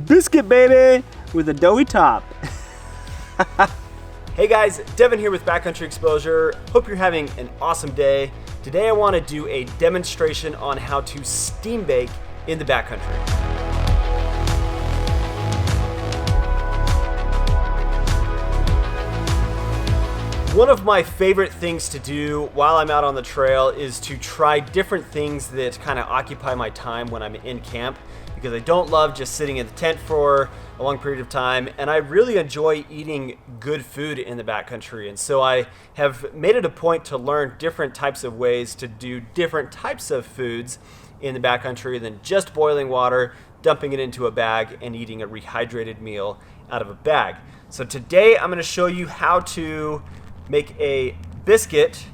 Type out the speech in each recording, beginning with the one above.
Biscuit, baby, with a doughy top. Hey guys, Devin here with Backcountry Exposure. Hope you're having an awesome day. Today I want to do a demonstration on how to steam bake in the backcountry. One of my favorite things to do while I'm out on the trail is to try different things that kind of occupy my time when I'm in camp, because I don't love just sitting in the tent for a long period of time, and I really enjoy eating good food in the backcountry. And so I have made it a point to learn different types of ways to do different types of foods in the backcountry than just boiling water, dumping it into a bag, and eating a rehydrated meal out of a bag. So today I'm going to show you how to make a biscuit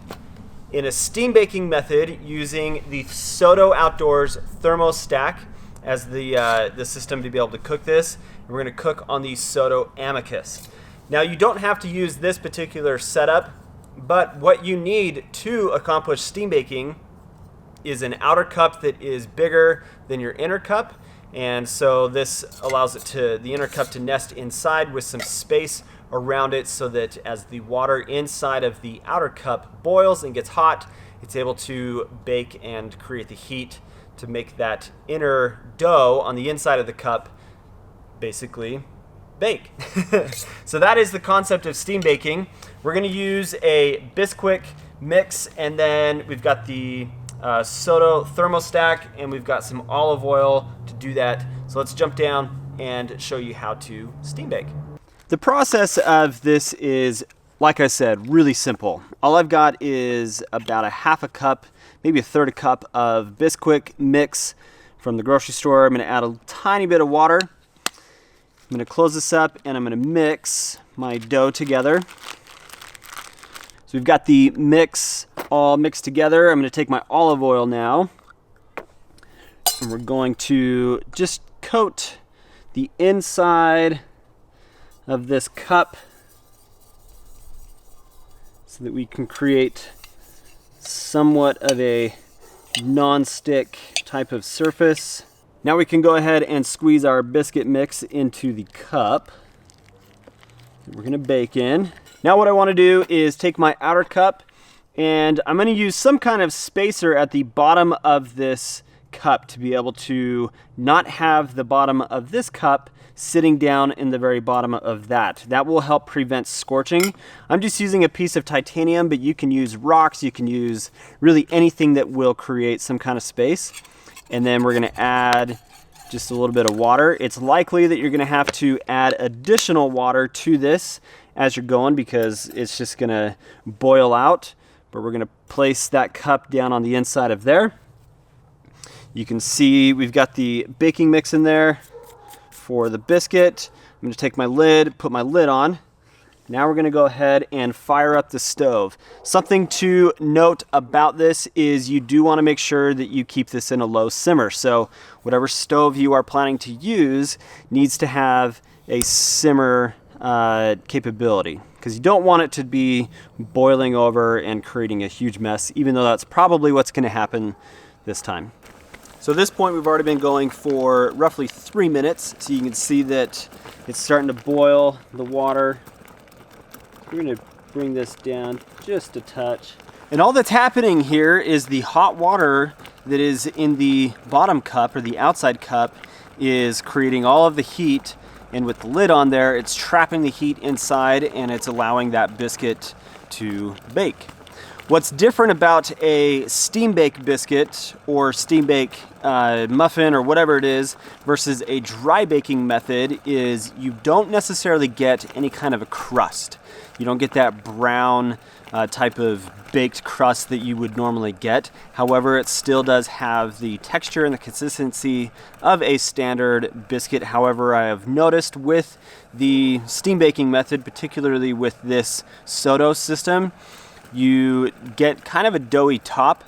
in a steam baking method using the Soto Outdoors Thermostack as the system to be able to cook this. And we're going to cook on the Soto Amicus. Now you don't have to use this particular setup, but what you need to accomplish steam baking is an outer cup that is bigger than your inner cup, and so this allows the inner cup to nest inside with some space around it, so that as the water inside of the outer cup boils and gets hot, it's able to bake and create the heat to make that inner dough on the inside of the cup basically bake. So that is the concept of steam baking. We're going to use a biscuit mix, and then we've got the Soto Thermostack, and we've got some olive oil to do that. So let's jump down and show you how to steam bake. The process of this is, like I said, really simple. All I've got is about a half a cup, maybe a third a cup of biscuit mix from the grocery store. I'm going to add a tiny bit of water. I'm going to close this up, and I'm going to mix my dough together. So we've got the mix all mixed together. I'm going to take my olive oil now, and we're going to just coat the inside of this cup so that we can create somewhat of a non-stick type of surface. Now we can go ahead and squeeze our biscuit mix into the cup that we're going to bake in. Now what I want to do is take my outer cup, and I'm going to use some kind of spacer at the bottom of this cup to be able to not have the bottom of this cup sitting down in the very bottom of that. That will help prevent scorching. I'm just using a piece of titanium, but you can use rocks, you can use really anything that will create some kind of space. And then we're going to add just a little bit of water. It's likely that you're going to have to add additional water to this as you're going, because it's just going to boil out. But we're going to place that cup down on the inside of there. You can see we've got the baking mix in there for the biscuit. I'm going to take my lid, put my lid on. Now we're going to go ahead and fire up the stove. Something to note about this is you do want to make sure that you keep this in a low simmer. So whatever stove you are planning to use needs to have a simmer capability, because you don't want it to be boiling over and creating a huge mess, even though that's probably what's going to happen this time. So at this point we've already been going for roughly 3 minutes, so you can see that it's starting to boil the water. We're going to bring this down just a touch. And all that's happening here is the hot water that is in the bottom cup, or the outside cup, is creating all of the heat, and with the lid on there, it's trapping the heat inside, and it's allowing that biscuit to bake. What's different about a steam bake biscuit or steam bake muffin or whatever it is versus a dry baking method is you don't necessarily get any kind of a crust. You don't get that brown type of baked crust that you would normally get. However, it still does have the texture and the consistency of a standard biscuit. However, I have noticed with the steam baking method, particularly with this Soto system, you get kind of a doughy top,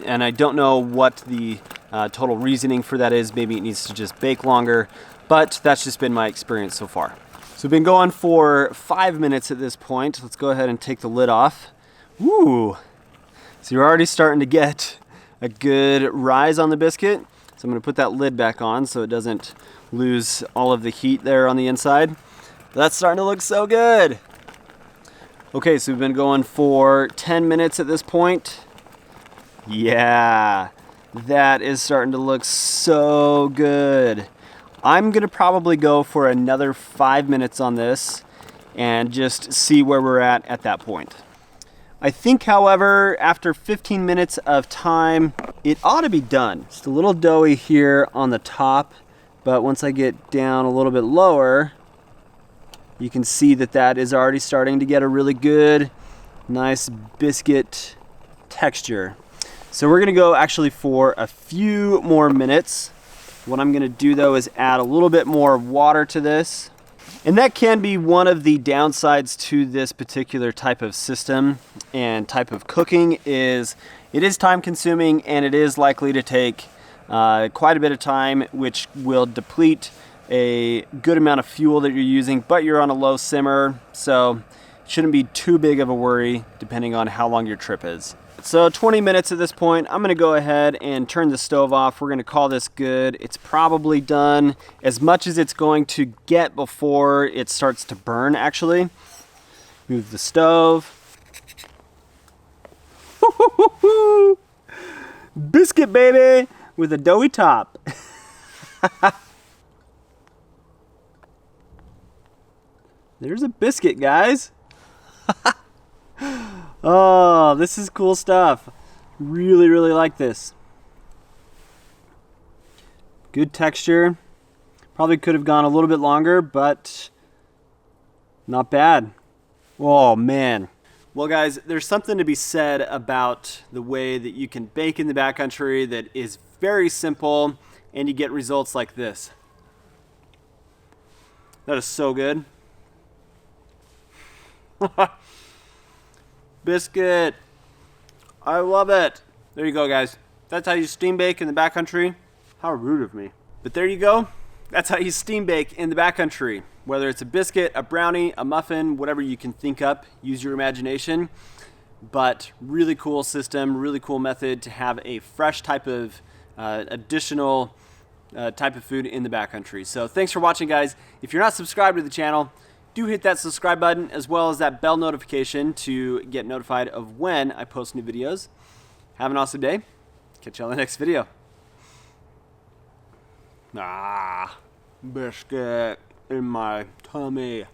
and I don't know what the total reasoning for that is. Maybe it needs to just bake longer, but that's just been my experience so far. So we've been going for 5 minutes at this point. Let's go ahead and take the lid off. Woo! So you're already starting to get a good rise on the biscuit. So I'm going to put that lid back on so it doesn't lose all of the heat there on the inside. That's starting to look so good. Okay, so we've been going for 10 minutes at this point. Yeah, that is starting to look so good. I'm gonna probably go for another 5 minutes on this and just see where we're at that point. I think, however, after 15 minutes of time, it ought to be done. Just a little doughy here on the top, but once I get down a little bit lower, you can see that that is already starting to get a really good, nice biscuit texture. So we're gonna go actually for a few more minutes. What I'm gonna do though is add a little bit more water to this. And that can be one of the downsides to this particular type of system and type of cooking is it is time consuming and it is likely to take quite a bit of time, which will deplete a good amount of fuel that you're using, but you're on a low simmer, so it shouldn't be too big of a worry depending on how long your trip is. So 20 minutes at this point, I'm gonna go ahead and turn the stove off. We're gonna call this good. It's probably done as much as it's going to get before it starts to burn, actually. Move the stove. Biscuit, baby, with a doughy top. There's a biscuit, guys. Oh, this is cool stuff. Really, really like this. Good texture. Probably could have gone a little bit longer, but not bad. Oh, man. Well, guys, there's something to be said about the way that you can bake in the backcountry that is very simple, and you get results like this. That is so good. Biscuit. I love it. There you go, guys. That's how you steam bake in the backcountry. How rude of me. But there you go. That's how you steam bake in the backcountry. Whether it's a biscuit, a brownie, a muffin, whatever you can think up, use your imagination. But really cool system, really cool method to have a fresh type of additional type of food in the backcountry. So thanks for watching, guys. If you're not subscribed to the channel, do hit that subscribe button as well as that bell notification to get notified of when I post new videos. Have an awesome day. Catch you on the next video. Biscuit in my tummy.